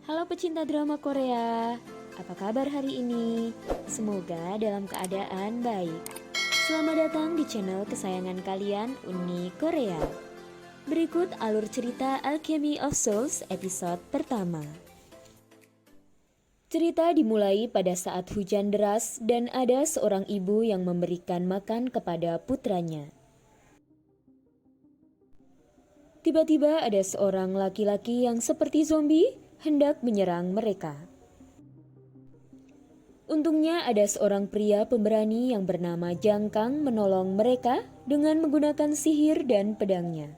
Halo pecinta drama Korea, apa kabar hari ini? Semoga dalam keadaan baik. Selamat datang di channel kesayangan kalian, Uni Korea. Berikut alur cerita Alchemy of Souls episode pertama. Cerita dimulai pada saat hujan deras dan ada seorang ibu yang memberikan makan kepada putranya. Tiba-tiba ada seorang laki-laki yang seperti zombie hendak menyerang mereka. Untungnya ada seorang pria pemberani yang bernama Jang Kang menolong mereka dengan menggunakan sihir dan pedangnya.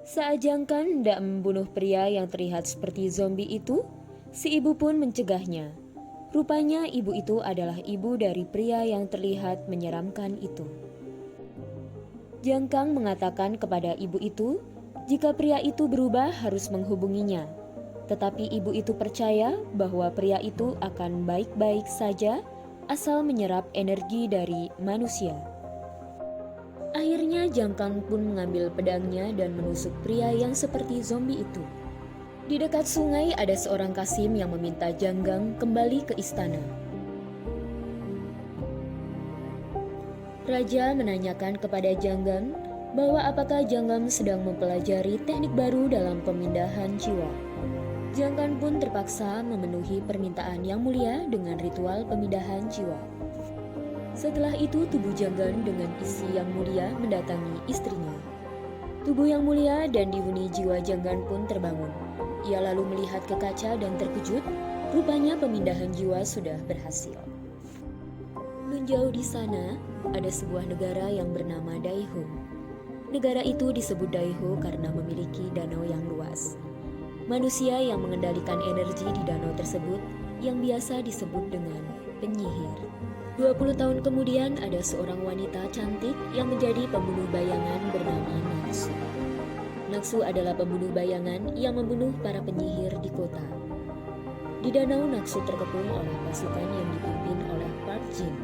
Saat Jang Kang hendak membunuh pria yang terlihat seperti zombie itu, si ibu pun mencegahnya. Rupanya ibu itu adalah ibu dari pria yang terlihat menyeramkan itu. Jang Kang mengatakan kepada ibu itu, jika pria itu berubah harus menghubunginya. Tetapi ibu itu percaya bahwa pria itu akan baik-baik saja asal menyerap energi dari manusia. Akhirnya Jang Kang pun mengambil pedangnya dan menusuk pria yang seperti zombie itu. Di dekat sungai ada seorang Kasim yang meminta Jang Kang kembali ke istana. Raja menanyakan kepada Jang Kang bahwa apakah Jang Kang sedang mempelajari teknik baru dalam pemindahan jiwa. Jang Kang pun terpaksa memenuhi permintaan yang mulia dengan ritual pemindahan jiwa. Setelah itu tubuh Jang Kang dengan isi yang mulia mendatangi istrinya. Tubuh yang mulia dan dihuni jiwa Jang Kang pun terbangun. Ia lalu melihat ke kaca dan terkejut, rupanya pemindahan jiwa sudah berhasil. Menjauh di sana, ada sebuah negara yang bernama Daeho. Negara itu disebut Daeho karena memiliki danau yang luas. Manusia yang mengendalikan energi di danau tersebut yang biasa disebut dengan penyihir. 20 tahun kemudian ada seorang wanita cantik yang menjadi pembunuh bayangan bernama Naksu. Naksu adalah pembunuh bayangan yang membunuh para penyihir di kota. Di danau Naksu terkepung oleh pasukan yang dipimpin oleh Park Jin.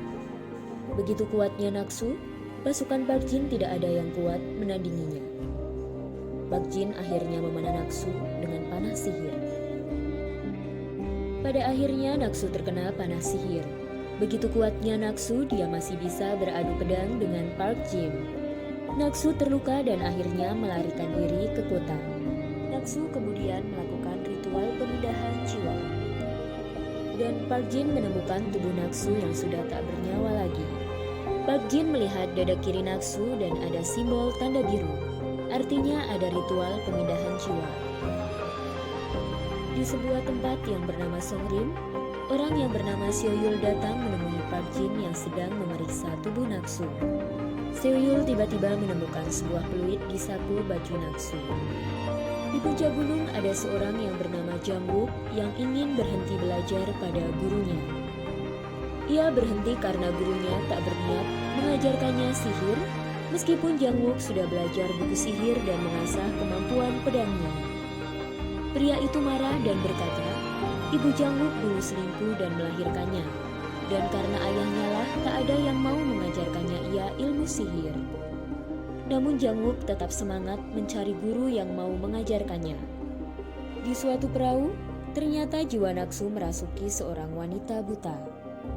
Begitu kuatnya Naksu, pasukan Park Jin tidak ada yang kuat menandinginya. Park Jin akhirnya memanah Naksu dengan panah sihir. Pada akhirnya Naksu terkena panah sihir. Begitu kuatnya Naksu, dia masih bisa beradu pedang dengan Park Jin. Naksu terluka dan akhirnya melarikan diri ke kota. Naksu kemudian melakukan ritual pemindahan jiwa. Dan Park Jin menemukan tubuh Naksu yang sudah tak bernyawa lagi. Park Jin melihat dada kiri Naksu dan ada simbol tanda biru. Artinya ada ritual pemindahan jiwa. Di sebuah tempat yang bernama Songrim, orang yang bernama Seoyul datang menemui Park Jin yang sedang memeriksa tubuh Naksu. Seoyul tiba-tiba menemukan sebuah peluit di saku baju Naksu. Di puncak gunung ada seorang yang bernama Jangwook yang ingin berhenti belajar pada gurunya. Ia berhenti karena gurunya tak berniat mengajarkannya sihir, meskipun Jangwook sudah belajar buku sihir dan mengasah kemampuan pedangnya. Pria itu marah dan berkata, ibu Jangwook dulu selingkuh dan melahirkannya, dan karena ayahnya lah tak ada yang mau mengajarkannya ia ilmu sihir. Namun Jangwook tetap semangat mencari guru yang mau mengajarkannya. Di suatu perahu, ternyata jiwa Naksu merasuki seorang wanita buta.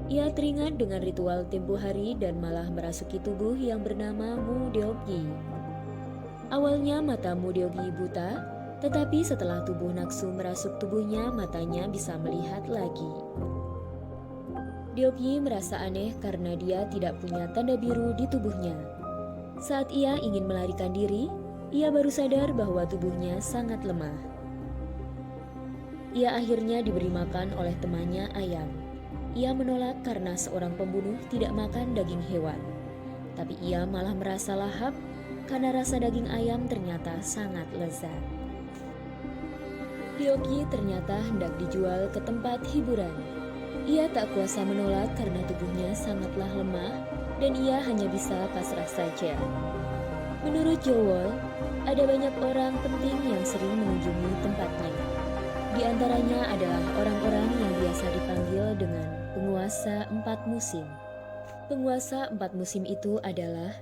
Ia teringat dengan ritual tempo hari dan malah merasuki tubuh yang bernama Mu Deokgi. Awalnya mata Mu Deokgi buta, tetapi setelah tubuh Naksu merasuk tubuhnya, matanya bisa melihat lagi. Deokgi merasa aneh karena dia tidak punya tanda biru di tubuhnya. Saat ia ingin melarikan diri, ia baru sadar bahwa tubuhnya sangat lemah. Ia akhirnya diberi makan oleh temannya ayam. Ia menolak karena seorang pembunuh tidak makan daging hewan. Tapi ia malah merasa lahap karena rasa daging ayam ternyata sangat lezat. Deokgi ternyata hendak dijual ke tempat hiburan. Ia tak kuasa menolak karena tubuhnya sangatlah lemah dan ia hanya bisa pasrah saja. Menurut Jowol, ada banyak orang penting yang sering mengunjungi tempatnya. Di antaranya adalah orang-orang yang biasa dipanggil dengan penguasa 4 musim. Penguasa 4 musim itu adalah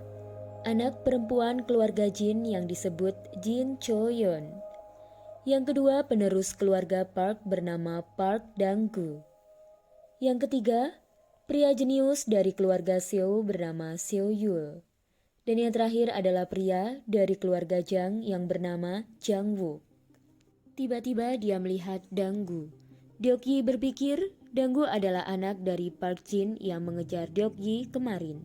anak perempuan keluarga Jin yang disebut Jin Cho-yeon. Yang kedua, penerus keluarga Park bernama Park Dang-gu. Yang ketiga, pria jenius dari keluarga Seo bernama Seo Yul. Dan yang terakhir adalah pria dari keluarga Jang yang bernama Jang Wook. Tiba-tiba dia melihat Dang-gu. Deok-yi berpikir Dang-gu adalah anak dari Park Jin yang mengejar Deok-yi kemarin.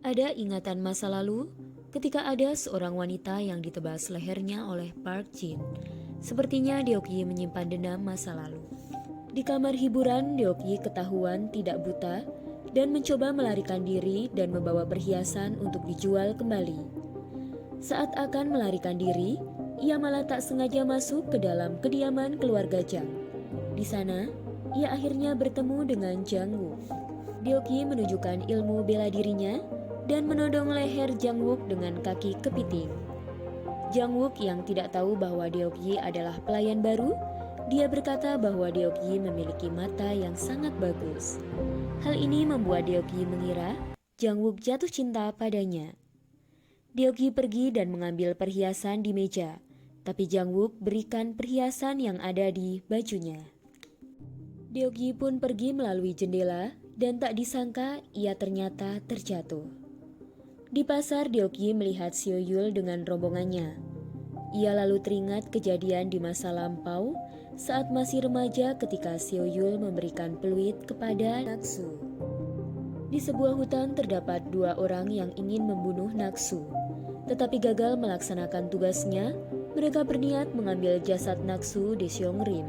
Ada ingatan masa lalu ketika ada seorang wanita yang ditebas lehernya oleh Park Jin. Sepertinya Deok-yi menyimpan dendam masa lalu. Di kamar hiburan, Deok-yi ketahuan tidak buta dan mencoba melarikan diri dan membawa perhiasan untuk dijual kembali. Saat akan melarikan diri, ia malah tak sengaja masuk ke dalam kediaman keluarga Jang. Di sana, ia akhirnya bertemu dengan Jang Wook. Deok-yi menunjukkan ilmu bela dirinya dan menodong leher Jang Wook dengan kaki kepiting. Jang Wook yang tidak tahu bahwa Deok-yi adalah pelayan baru, dia berkata bahwa Deok-yi memiliki mata yang sangat bagus. Hal ini membuat Deok-yi mengira Jang Wook jatuh cinta padanya. Deok-yi pergi dan mengambil perhiasan di meja, tapi Jang Wook berikan perhiasan yang ada di bajunya. Deok-yi pun pergi melalui jendela dan tak disangka ia ternyata terjatuh. Di pasar, Deok-yi melihat Seo Yul dengan rombongannya. Ia lalu teringat kejadian di masa lampau saat masih remaja ketika Seo Yul memberikan peluit kepada Naksu. Di sebuah hutan terdapat dua orang yang ingin membunuh Naksu. Tetapi gagal melaksanakan tugasnya, mereka berniat mengambil jasad Naksu di Seongrim.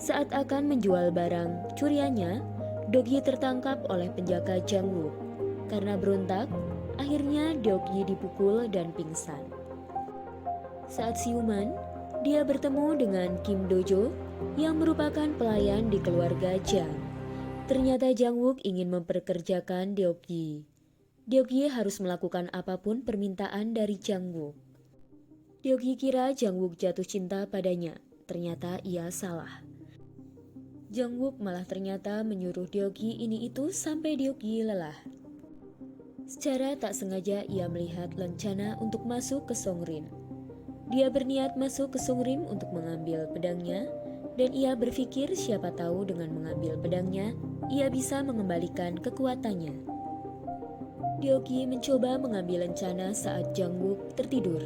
Saat akan menjual barang curiannya, Deok-yi tertangkap oleh penjaga Jang Wook. Karena berontak, akhirnya Deok-yi dipukul dan pingsan. Saat siuman, dia bertemu dengan Kim Do-jo yang merupakan pelayan di keluarga Jang. Ternyata Jang Wook ingin memperkerjakan Deok-yi. Deok-yi harus melakukan apapun permintaan dari Jang Wook. Deok-yi kira Jang Wook jatuh cinta padanya, ternyata ia salah. Jang Wook malah ternyata menyuruh Deok-yi ini itu sampai Deok-yi lelah. Secara tak sengaja ia melihat lencana untuk masuk ke Seongrim. Dia berniat masuk ke Seongrim untuk mengambil pedangnya, dan ia berpikir siapa tahu dengan mengambil pedangnya, ia bisa mengembalikan kekuatannya. Deok-yi mencoba mengambil lencana saat Jang Wook tertidur.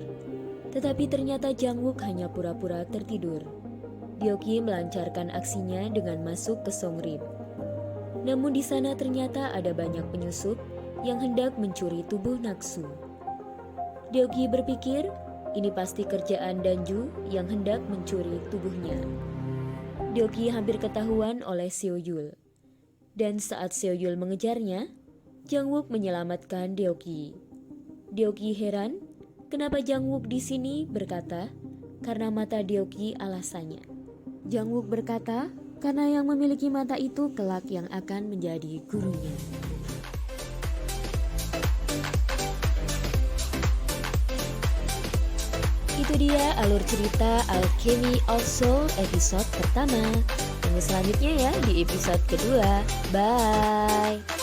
Tetapi ternyata Jang Wook hanya pura-pura tertidur. Deok-yi melancarkan aksinya dengan masuk ke Seongrim. Namun di sana ternyata ada banyak penyusup yang hendak mencuri tubuh Naksu. Deok-yi berpikir, ini pasti kerjaan Danju yang hendak mencuri tubuhnya. Deok-yi hampir ketahuan oleh Seo Yul. Dan saat Seo Yul mengejarnya, Jang Wook menyelamatkan Deok-yi. Deok-yi heran, kenapa Jang Wook di sini berkata, karena mata Deok-yi alasannya. Jang Wook berkata, karena yang memiliki mata itu kelak yang akan menjadi gurunya. Itu dia alur cerita Alchemy of Soul episode pertama. Tunggu selanjutnya ya di episode kedua. Bye!